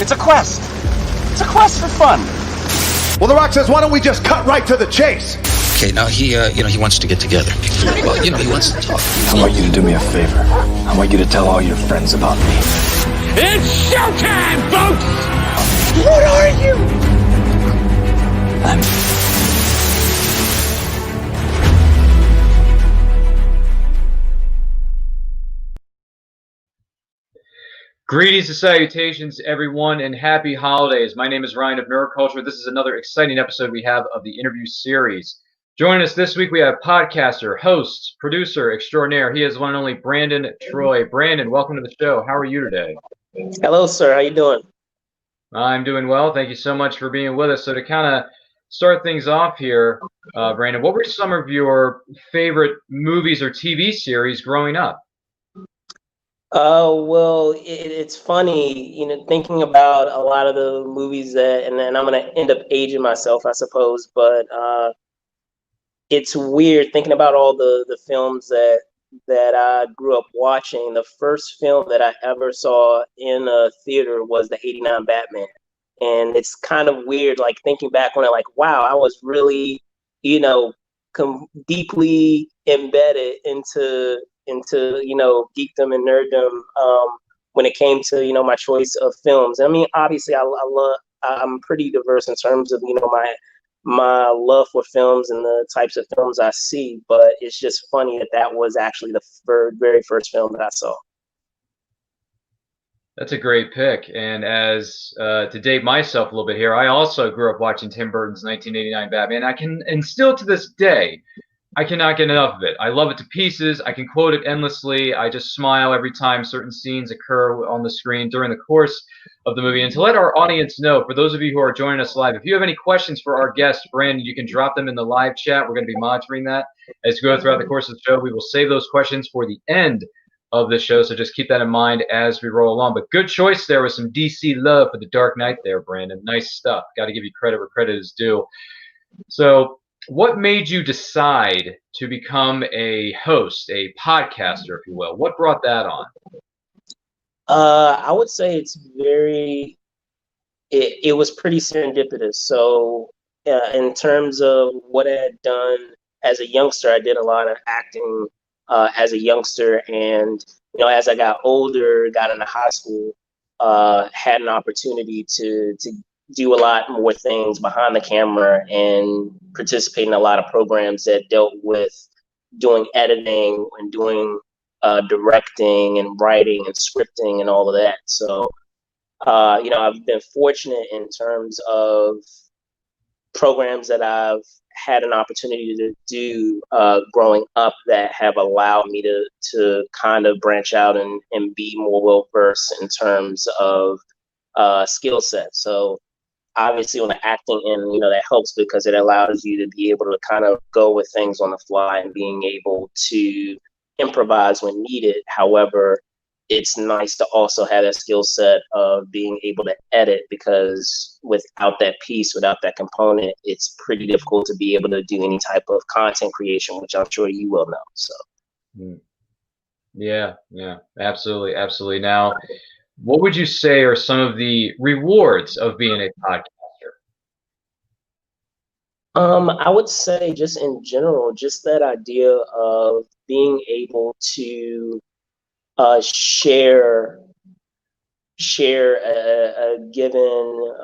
It's a quest. It's a quest for fun. Well, The Rock says, why don't we just cut right to the chase? Okay, now he wants to get together. Well, he wants to talk. I want you to do me a favor. I want you to tell all your friends about me. It's showtime, folks! What are you? I'm... Greetings and salutations, everyone, and happy holidays. My name is Ryan of Neuroculture. This is another exciting episode we have of the interview series. Joining us this week, we have podcaster, host, producer extraordinaire. He is one and only Brandon Troy. Brandon, welcome to the show. How are you today? Hello, sir. How you doing? I'm doing well. Thank you so much for being with us. So to kind of start things off here, Brandon, what were some of your favorite movies or TV series growing up? Well, it's funny, thinking about a lot of the movies and then I'm going to end up aging myself, I suppose, but it's weird thinking about all the films that I grew up watching. The first film that I ever saw in a theater was the '89 Batman. And it's kind of weird, like thinking back on it, like, wow, I was really, deeply embedded into geekdom and nerddom when it came to my choice of films. I mean, obviously I'm pretty diverse in terms of my love for films and the types of films I see, but it's just funny that was actually the very first film that I saw. That's a great pick. And as to date myself a little bit here, I also grew up watching Tim Burton's 1989 Batman. And still to this day, I cannot get enough of it. I love it to pieces. I can quote it endlessly. I just smile every time certain scenes occur on the screen during the course of the movie. And to let our audience know, for those of you who are joining us live, if you have any questions for our guest, Brandon, you can drop them in the live chat. We're going to be monitoring that as we go throughout the course of the show. We will save those questions for the end of the show, so just keep that in mind as we roll along. But good choice there with some DC love for The Dark Knight there, Brandon. Nice stuff. Got to give you credit where credit is due. So what made you decide to become a host, a podcaster, if you will? What brought that on? I would say it was pretty serendipitous. So in terms of what I had done as a youngster, I did a lot of acting as a youngster, and as I got older, got into high school, had an opportunity to do a lot more things behind the camera and participate in a lot of programs that dealt with doing editing and doing directing and writing and scripting and all of that. So, I've been fortunate in terms of programs that I've had an opportunity to do growing up that have allowed me to kind of branch out and be more well-versed in terms of skill set. So obviously on the acting end, that helps because it allows you to be able to kind of go with things on the fly and being able to improvise when needed. However, it's nice to also have that skill set of being able to edit, because without that piece, without that component, it's pretty difficult to be able to do any type of content creation, which I'm sure you will know. So. Yeah, absolutely, absolutely. Now, what would you say are some of the rewards of being a podcaster? I would say just in general, just that idea of being able to share a given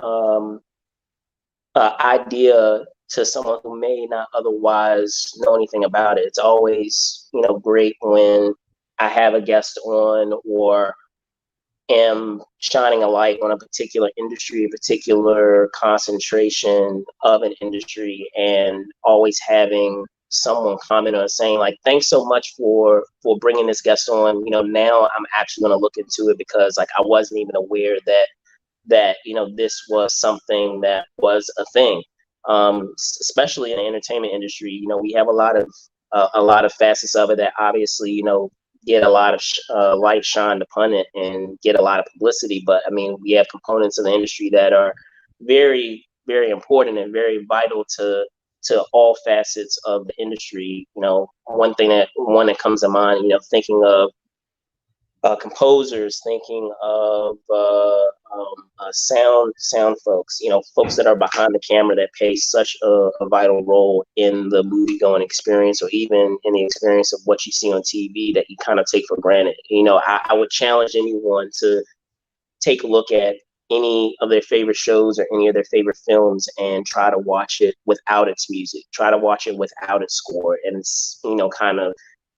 idea to someone who may not otherwise know anything about it. It's always great when I have a guest on or am shining a light on a particular industry, a particular concentration of an industry, and always having someone comment on saying like, thanks so much for bringing this guest on. Now I'm actually going to look into it because like I wasn't even aware that this was something that was a thing. Especially in the entertainment industry, we have a lot of facets of it that obviously get a lot of light shined upon it and get a lot of publicity. But I mean, we have components of the industry that are very, very important and very vital to all facets of the industry. One that comes to mind, thinking of composers, thinking of sound folks, folks that are behind the camera that play such a vital role in the movie going experience, or even in the experience of what you see on TV that you kind of take for granted. I would challenge anyone to take a look at any of their favorite shows or any of their favorite films and try to watch it without its music, try to watch it without its score, and kind of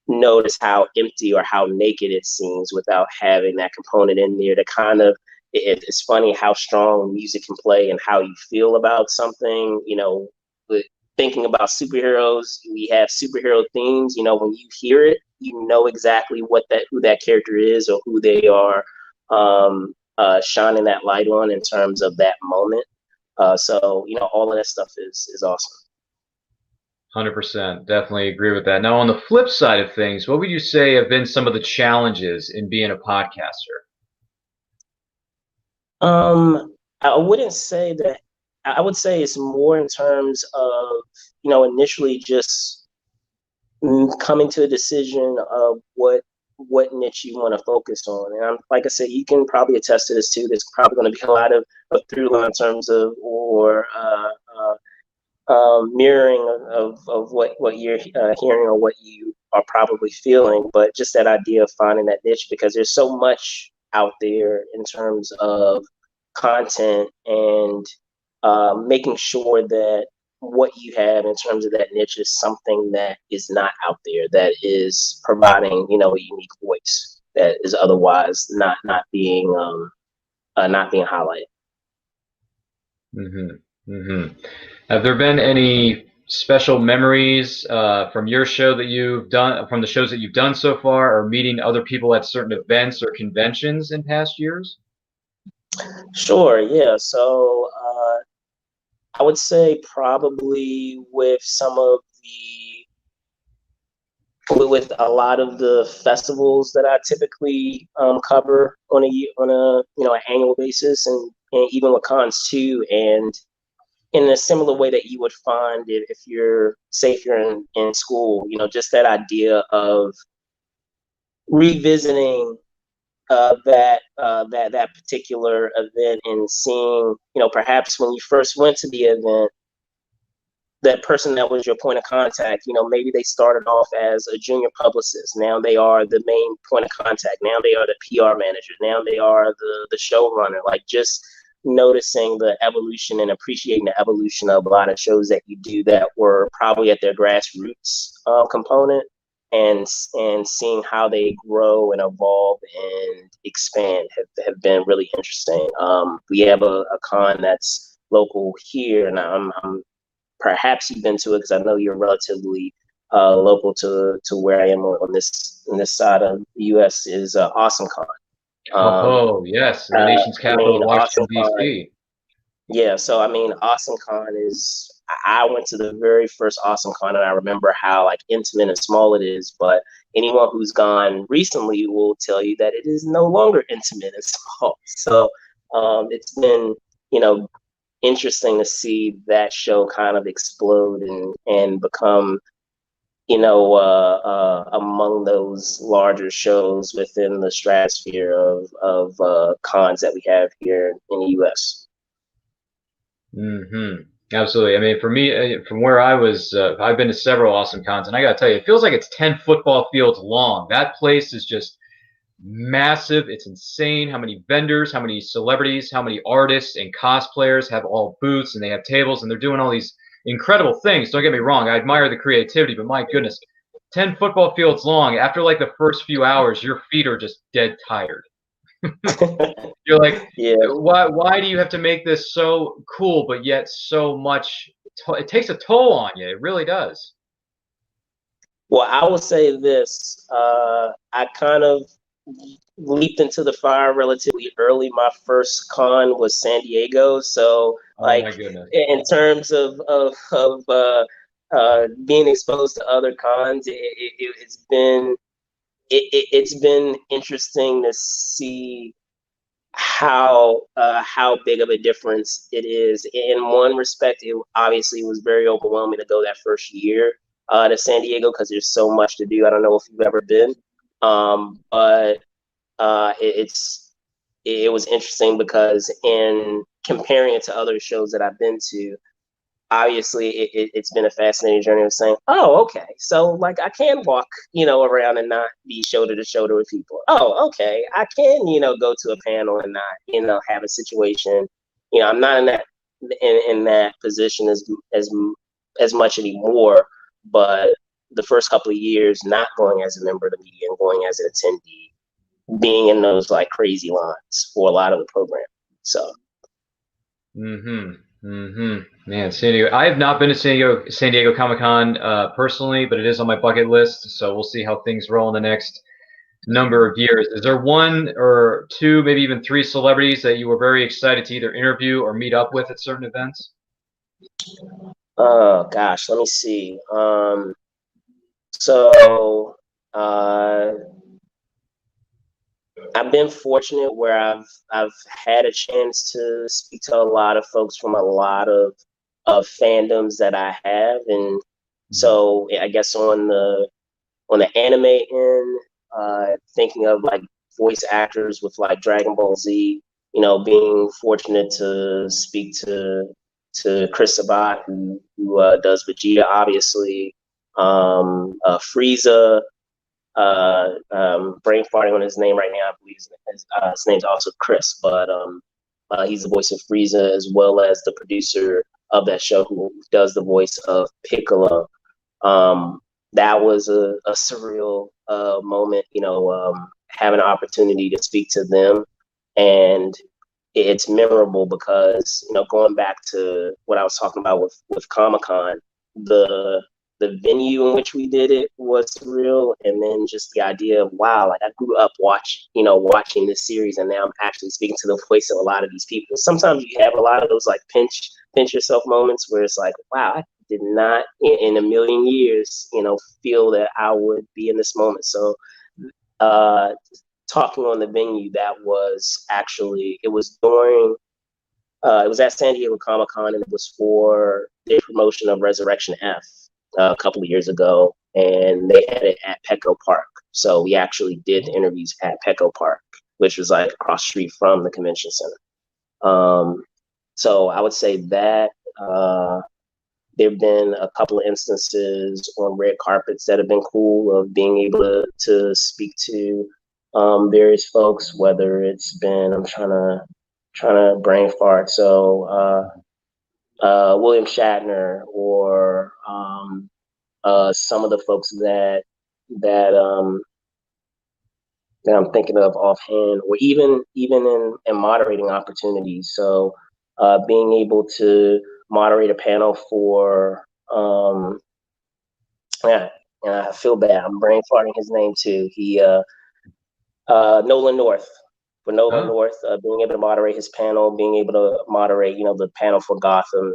notice how empty or how naked it seems without having that component in there to kind of, it's funny how strong music can play and how you feel about something. Thinking about superheroes, we have superhero themes. When you hear it, you know exactly who that character is or who they are shining that light on in terms of that moment. So all of that stuff is awesome. 100%. Definitely agree with that. Now, on the flip side of things, what would you say have been some of the challenges in being a podcaster? I wouldn't say that. I would say it's more in terms of, initially just coming to a decision of what niche you want to focus on. And like I said, you can probably attest to this too. There's probably going to be a lot of through line in terms of, or mirroring of what you're hearing or what you are probably feeling, but just that idea of finding that niche, because there's so much out there in terms of content, and making sure that what you have in terms of that niche is something that is not out there, that is providing a unique voice that is otherwise not being highlighted. Have there been any special memories from your show that you've done, from the shows that you've done so far, or meeting other people at certain events or conventions in past years? Sure, yeah. So I would say probably with a lot of the festivals that I typically cover on an annual basis, and even with cons too, and in a similar way that you would find if you're in school, just that idea of revisiting that particular event and seeing, perhaps when you first went to the event, that person that was your point of contact, maybe they started off as a junior publicist. Now they are the main point of contact. Now they are the PR manager. Now they are the showrunner. Like, just noticing the evolution and appreciating the evolution of a lot of shows that you do that were probably at their grassroots component, and seeing how they grow and evolve and expand have been really interesting. We have a con that's local here, and I'm perhaps you've been to it because I know you're relatively local to where I am on this side of the U.S. is Awesome Con. Yes, the nation's capital, Washington, D.C. Yeah, so Awesome Con is. I went to the very first Awesome Con, and I remember how intimate and small it is. But anyone who's gone recently will tell you that it is no longer intimate and small. So it's been interesting to see that show kind of explode and become among those larger shows within the stratosphere of cons that we have here in the U.S. Absolutely. For me, from where I was, I've been to several awesome cons, and I got to tell you, it feels like it's 10 football fields long. That place is just massive. It's insane how many vendors, how many celebrities, how many artists and cosplayers have all booths, and they have tables, and they're doing all these incredible things. Don't get me wrong. I admire the creativity, but my goodness, 10 football fields long. After the first few hours, your feet are just dead tired. You're like, yeah. Why do you have to make this so cool, but yet so much? It takes a toll on you. It really does. Well, I will say this. I kind of leaped into the fire relatively early. My first con was San Diego. So, my goodness. in terms of being exposed to other cons, it's been interesting to see how big of a difference it is. In one respect, it obviously was very overwhelming to go that first year to San Diego because there's so much to do. I don't know if you've ever been, but it's it was interesting because in comparing it to other shows that I've been to, obviously it's been a fascinating journey of saying, oh, okay, so like I can walk, around and not be shoulder to shoulder with people. Oh, okay, I can, go to a panel and not, have a situation. I'm not in that position as much anymore, but the first couple of years not going as a member of the media and going as an attendee, being in those like crazy lines for a lot of the program. So Man, San Diego. I have not been to San Diego Comic-Con personally, but it is on my bucket list. So we'll see how things roll in the next number of years. Is there one or two, maybe even three celebrities that you were very excited to either interview or meet up with at certain events? oh gosh, let me see. So I've been fortunate where I've had a chance to speak to a lot of folks from a lot of fandoms that I have, and so I guess on the anime end, thinking of like voice actors with like Dragon Ball Z, being fortunate to speak to Chris Sabat, who does Vegeta, obviously, Frieza. Brain farting on his name right now. I believe his name's also Chris, but he's the voice of Frieza as well as the producer of that show who does the voice of Piccolo. That was a surreal moment, having an opportunity to speak to them, and it's memorable because going back to what I was talking about with Comic-Con, the venue in which we did it was surreal, and then just the idea of wow, like I grew up watching this series, and now I'm actually speaking to the voice of a lot of these people. Sometimes you have a lot of those like pinch yourself moments where it's like, wow, I did not in a million years, feel that I would be in this moment. So talking on the venue, that was actually, it was during it was at San Diego Comic-Con, and it was for the promotion of Resurrection F a couple of years ago, and they had it at Petco Park. So we actually did the interviews at Petco Park, which was like across the street from the convention center. So I would say that there have been a couple of instances on red carpets that have been cool of being able to speak to various folks, whether it's been, I'm trying to brain fart. So William Shatner, or some of the folks that I'm thinking of offhand, or even in moderating opportunities. So being able to moderate a panel for I feel bad. I'm brain farting his name too. He Nolan North. For Nolan North, being able to moderate his panel, being able to moderate, the panel for Gotham,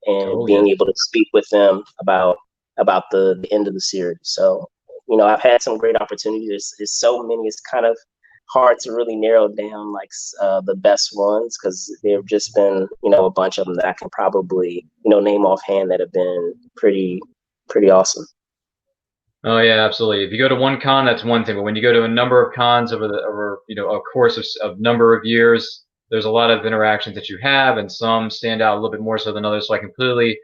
and being able to speak with them about the end of the series. So, I've had some great opportunities. There's so many. It's kind of hard to really narrow down like the best ones, because there have just been, a bunch of them that I can probably, name offhand that have been pretty awesome. Oh yeah, absolutely. If you go to one con, that's one thing, but when you go to a number of cons over a course of number of years, there's a lot of interactions that you have, and some stand out a little bit more so than others. So I completely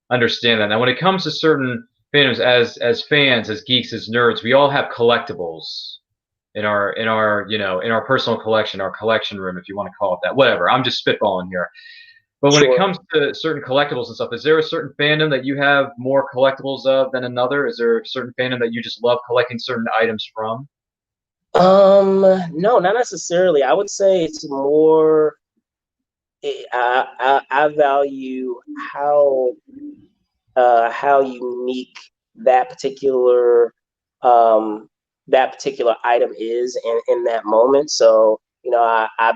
understand that. Now, when it comes to certain fandoms, as fans, as geeks, as nerds, we all have collectibles in our personal collection, our collection room, if you want to call it that. Whatever. I'm just spitballing here. But when it comes to certain collectibles and stuff, is there a certain fandom that you have more collectibles of than another? Is there a certain fandom that you just love collecting certain items from? No, not necessarily. I would say it's more. I value how unique that particular item is in that moment. So I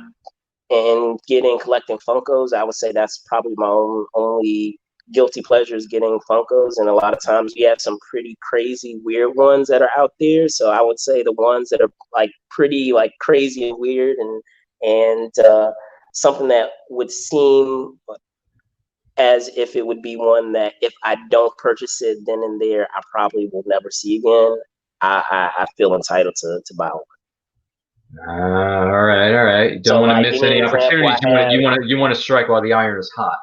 and collecting Funkos, I would say that's probably my only guilty pleasure, is getting Funkos. And a lot of times we have some pretty crazy, weird ones that are out there. So I would say the ones that are like pretty like crazy and weird, and something that would seem as if it would be one that if I don't purchase it then and there, I probably will never see again. I feel entitled to buy one. All right, all right. You don't So want to like, miss give me any an example. opportunities. I have You want to strike while the iron is hot.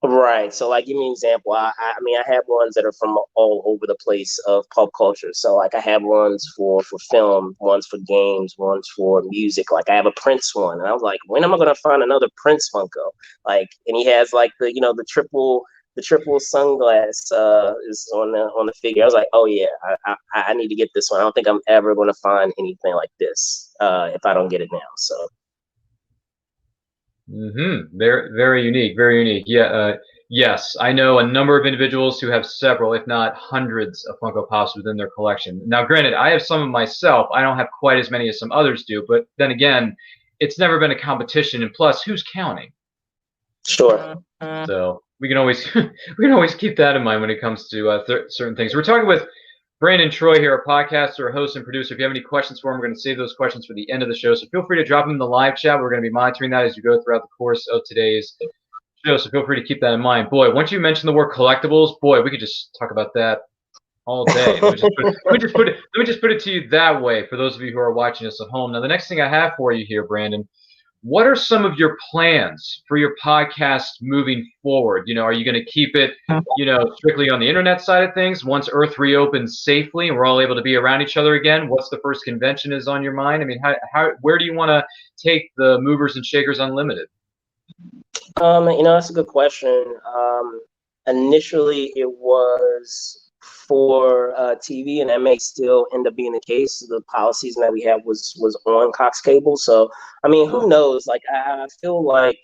Right. So, like, give me an example. I mean, I have ones that are from all over the place of pop culture. So, like, I have ones for film, ones for games, ones for music. Like, I have a Prince one, and I was like, when am I gonna find another Prince Funko? Like, and he has like the triple sunglass is on the figure. I was like, oh yeah, I need to get this one. I don't think I'm ever gonna find anything like this if I don't get it now. So. Very, very unique. Very unique. Yeah. Yes, I know a number of individuals who have several, if not hundreds, of Funko Pops within their collection. Now, granted, I have some of myself. I don't have quite as many as some others do, but then again, it's never been a competition. And plus, who's counting? Sure. So we can always we can always keep that in mind when it comes to certain things. We're talking with Brandon Troy here, a podcaster, a host, and producer. If you have any questions for him, we're going to save those questions for the end of the show. So feel free to drop them in the live chat. We're going to be monitoring that as you go throughout the course of today's show. So feel free to keep that in mind. Boy, once you mention the word collectibles, boy, we could just talk about that all day. Let me just put it to you that way for those of you who are watching us at home. Now, the next thing I have for you here, Brandon, what are some of your plans for your podcast moving forward? Are you going to keep it, strictly on the internet side of things? Once Earth reopens safely and we're all able to be around each other again, what's the first convention is on your mind? I mean, where do you want to take the Movers and Shakers Unlimited? That's a good question. Initially, it was for TV, and that may still end up being the case. The policies that we had was on Cox Cable. So, I mean, who knows? Like, I feel like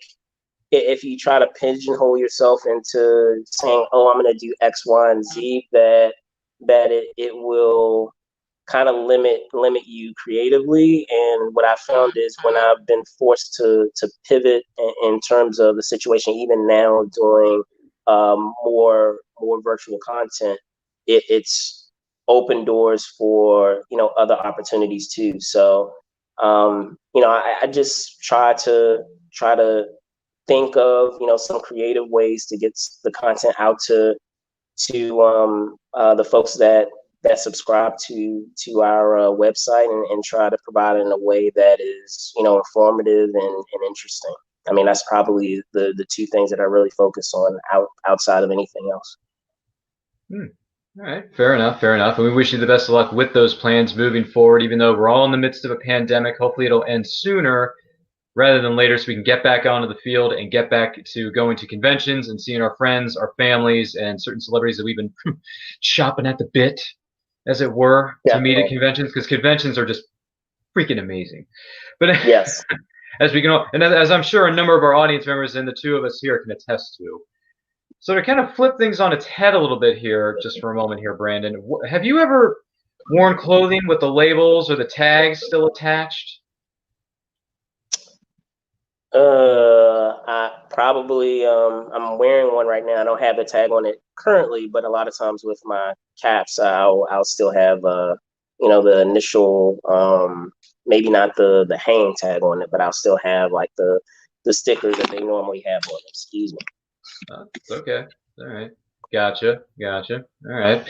if you try to pigeonhole yourself into saying, "Oh, I'm going to do X, Y, and Z," that it will kind of limit you creatively. And what I found is when I've been forced to pivot in terms of the situation, even now doing more virtual content, it's open doors for other opportunities too. So I just try to think of some creative ways to get the content out to the folks that subscribe to our website, and try to provide it in a way that is informative and interesting. I mean, that's probably the two things that I really focus on outside of anything else. All right, fair enough, fair enough. And we wish you the best of luck with those plans moving forward, even though we're all in the midst of a pandemic. Hopefully it'll end sooner rather than later, so we can get back onto the field and get back to going to conventions and seeing our friends, our families, and certain celebrities that we've been chopping at the bit, as it were, to meet at conventions, because conventions are just freaking amazing. But yes, as we can, and as I'm sure a number of our audience members and the two of us here can attest to. So to kind of flip things on its head a little bit here, just for a moment here, Brandon, have you ever worn clothing with the labels or the tags still attached? I probably I'm wearing one right now. I don't have the tag on it currently, but a lot of times with my caps, I'll still have the initial maybe not the hang tag on it, but I'll still have like the stickers that they normally have on it. Excuse me. Okay. All right. Gotcha. All right.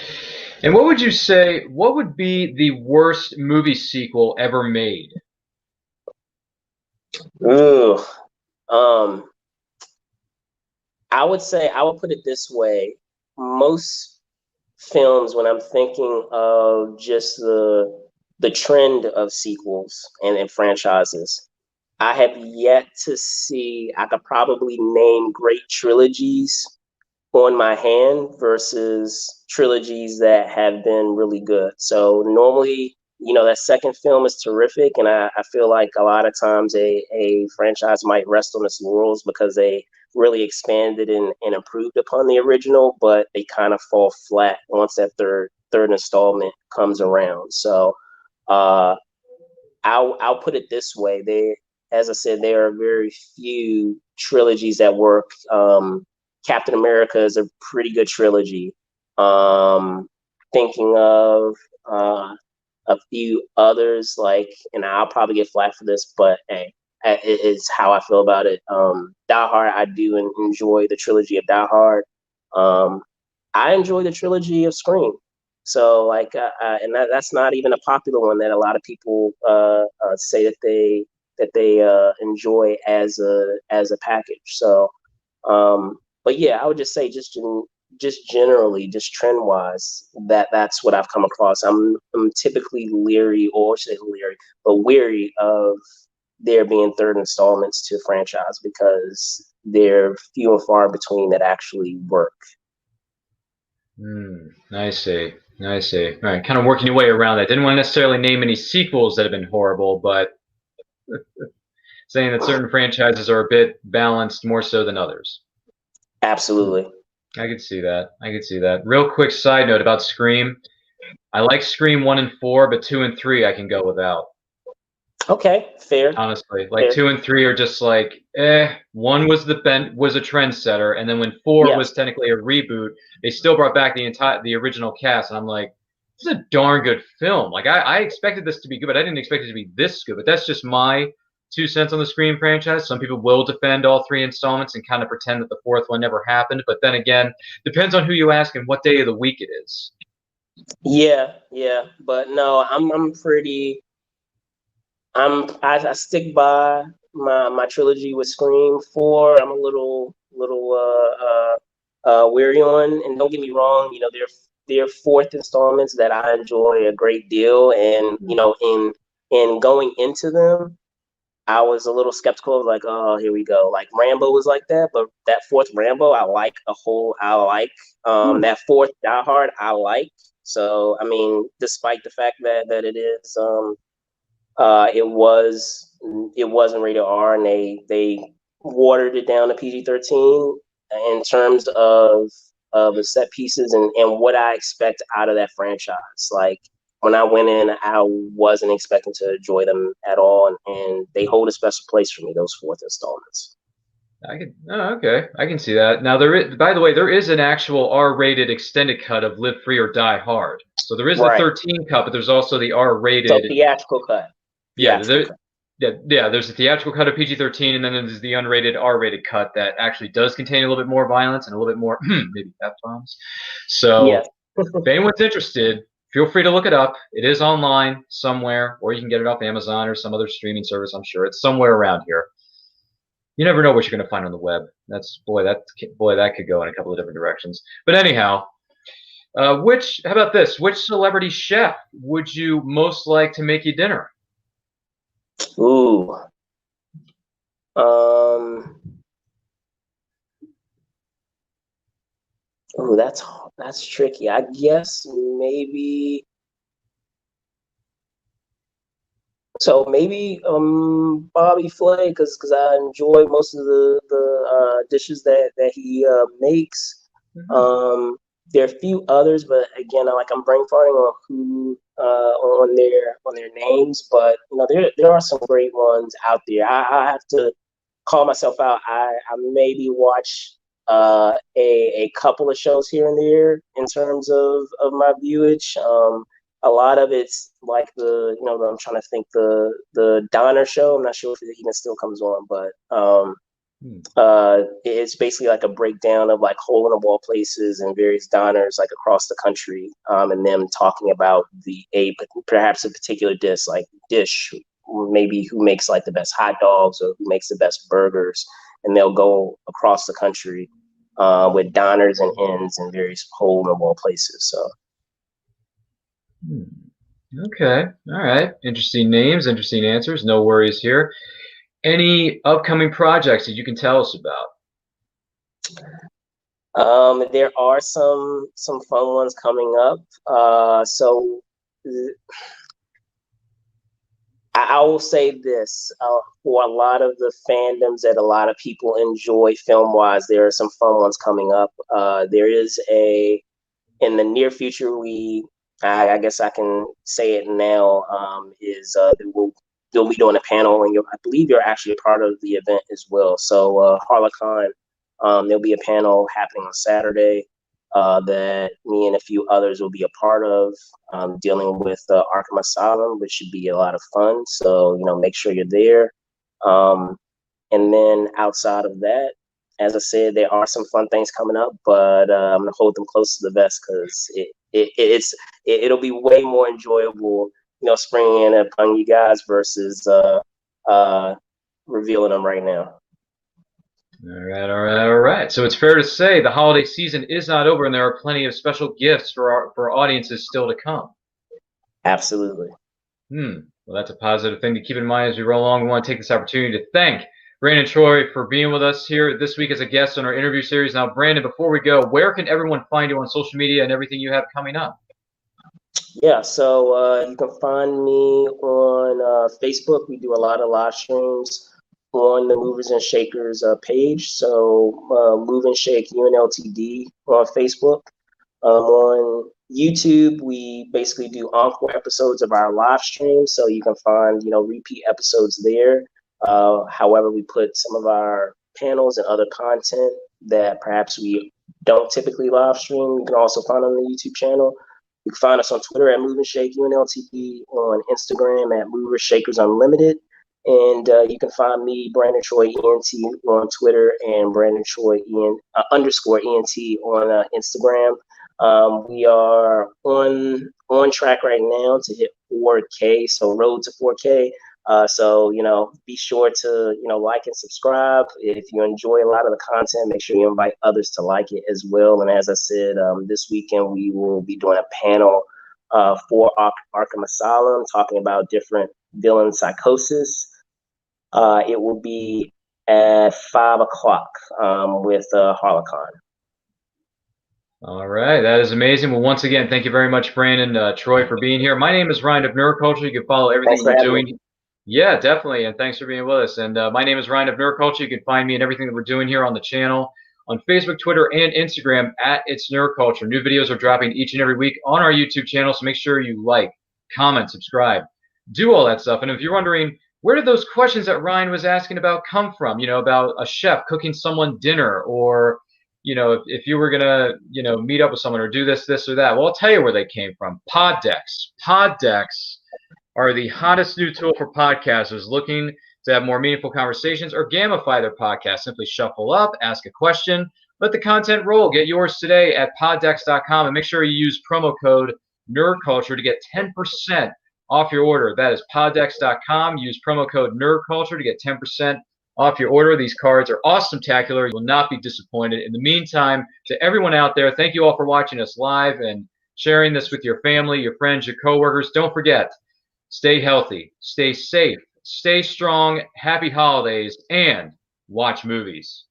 And what would you say, what would be the worst movie sequel ever made? Ooh. I would say, I would put it this way. Most films, when I'm thinking of just the trend of sequels and franchises, I have yet to see, I could probably name great trilogies on my hand versus trilogies that have been really good. So normally, that second film is terrific. And I feel like a lot of times a franchise might rest on its laurels because they really expanded and improved upon the original, but they kind of fall flat once that third installment comes around. So I'll put it this way. As I said, there are very few trilogies that work. Captain America is a pretty good trilogy. Thinking of a few others, and I'll probably get flack for this, but hey, it's how I feel about it. Die Hard, I do enjoy the trilogy of Die Hard. I enjoy the trilogy of Scream. So like, and that's not even a popular one that a lot of people say that they enjoy as a package. So, but yeah, I would just say just generally, just trend wise, that's what I've come across. I'm typically leery, or I should say leery, but weary of there being third installments to a franchise because they're few and far between that actually work. I see. I see. All right, kind of working your way around that. Didn't want to necessarily name any sequels that have been horrible, but saying that certain franchises are a bit balanced more so than others. Absolutely. I could see that. I could see that. Real quick side note about Scream. I like Scream 1 and 4, but 2 and 3 I can go without. Okay, fair. Honestly, like Fair. 2 and 3 are just like, eh. 1 was was a trendsetter, and then when 4 Yes. was technically a reboot, they still brought back the original cast, and I'm like, this is a darn good film. Like I expected this to be good, but I didn't expect it to be this good. But that's just my 2 cents on the Scream franchise. Some people will defend all 3 installments and kind of pretend that the 4th one never happened. But then again, depends on who you ask and what day of the week it is. Yeah, yeah, but no, I'm pretty. I stick by my trilogy with Scream 4. I'm a little weary on, and don't get me wrong, you know, they're fourth installments that I enjoy a great deal, and you know, in going into them, I was a little skeptical of like, oh, here we go. Like Rambo was like that, but that fourth Rambo, I like. That fourth Die Hard, I like. So I mean, despite the fact that it is it was it wasn't rated R, and they watered it down to PG-13 in terms of the set pieces and what I expect out of that franchise. Like when I went in, I wasn't expecting to enjoy them at all, and they hold a special place for me. Those fourth installments. Okay, I can see that. Now by the way, there is an actual R-rated extended cut of Live Free or Die Hard. So there is the Right. 13 cut, but there's also the R-rated. So theatrical cut. Yeah, there's a theatrical cut of PG-13, and then there's the unrated R-rated cut that actually does contain a little bit more violence and a little bit more maybe F-bombs. So Yes. if anyone's interested, feel free to look it up. It is online somewhere, or you can get it off Amazon or some other streaming service. I'm sure it's somewhere around here. You never know what you're going to find on the web. That could go in a couple of different directions. But anyhow, how about this? Which celebrity chef would you most like to make you dinner? Ooh. Ooh, that's tricky. I guess maybe. So maybe Bobby Flay, because I enjoy most of the dishes that he makes. There are a few others, but again, like I'm brain farting on who on their names, but you know there are some great ones out there. I have to call myself out. I maybe watch a couple of shows here and there in terms of my viewage. A lot of it's like I'm trying to think the Donner Show. I'm not sure if it even still comes on, but it's basically like a breakdown of like hole in the wall places and various diners like across the country, and them talking about perhaps a particular dish, maybe who makes like the best hot dogs or who makes the best burgers, and they'll go across the country with diners and inns in various hole in the wall places. So. Okay. All right. Interesting names, interesting answers. No worries here. Any upcoming projects that you can tell us about? There are some fun ones coming up. So I will say this, for a lot of the fandoms that a lot of people enjoy film-wise, there are some fun ones coming up. There is in the near future, I guess I can say it now, they'll be doing a panel, and I believe you're actually a part of the event as well. So Harlequin, there'll be a panel happening on Saturday that me and a few others will be a part of, dealing with Arkham Asylum, which should be a lot of fun. So make sure you're there. And then outside of that, as I said, there are some fun things coming up, but I'm gonna hold them close to the vest because it'll be way more enjoyable, springing in upon you guys versus revealing them right now. All right. So it's fair to say the holiday season is not over, and there are plenty of special gifts for audiences still to come. Absolutely. Well, that's a positive thing to keep in mind as we roll along. We want to take this opportunity to thank Brandon Troy for being with us here this week as a guest on our interview series. Now, Brandon, before we go, where can everyone find you on social media and everything you have coming up? Yeah, so you can find me on Facebook. We do a lot of live streams on the Movers and Shakers page. So Move and Shake UNLTD on Facebook. On YouTube, we basically do encore episodes of our live streams. So you can find, repeat episodes there. However, we put some of our panels and other content that perhaps we don't typically live stream. You can also find on the YouTube channel. You can find us on Twitter at Move and Shake UNLTD, on Instagram at Movers Shakers Unlimited, and you can find me, Brandon Troy ENT, on Twitter, and Brandon Troy underscore ENT on Instagram. We are on track right now to hit 4K, so road to 4K. So be sure to like and subscribe. If you enjoy a lot of the content, make sure you invite others to like it as well. And as I said, this weekend we will be doing a panel for Arkham Asylum, talking about different villain psychosis. It will be at 5:00 with Harlequin. All right, that is amazing. Well, once again, thank you very much, Brandon Troy, for being here. My name is Ryan of Neuroculture. You can follow everything we're doing. Yeah, definitely, and thanks for being with us. And my name is Ryan of Neuroculture. You can find me and everything that we're doing here on the channel, on Facebook, Twitter, and Instagram at It's Neuroculture. New videos are dropping each and every week on our YouTube channel, so make sure you like, comment, subscribe, do all that stuff. And if you're wondering, where did those questions that Ryan was asking about come from? About a chef cooking someone dinner, or if you were gonna, meet up with someone or do this or that. Well, I'll tell you where they came from. Pod decks. Pod decks are the hottest new tool for podcasters looking to have more meaningful conversations or gamify their podcast. Simply shuffle up, ask a question, let the content roll. Get yours today at poddex.com, and make sure you use promo code NerdCulture to get 10% off your order. That is poddex.com. Use promo code NerdCulture to get 10% off your order. These cards are awesome-tacular. You will not be disappointed. In the meantime, to everyone out there, thank you all for watching us live and sharing this with your family, your friends, your coworkers. Don't forget, stay healthy, stay safe, stay strong, happy holidays, and watch movies.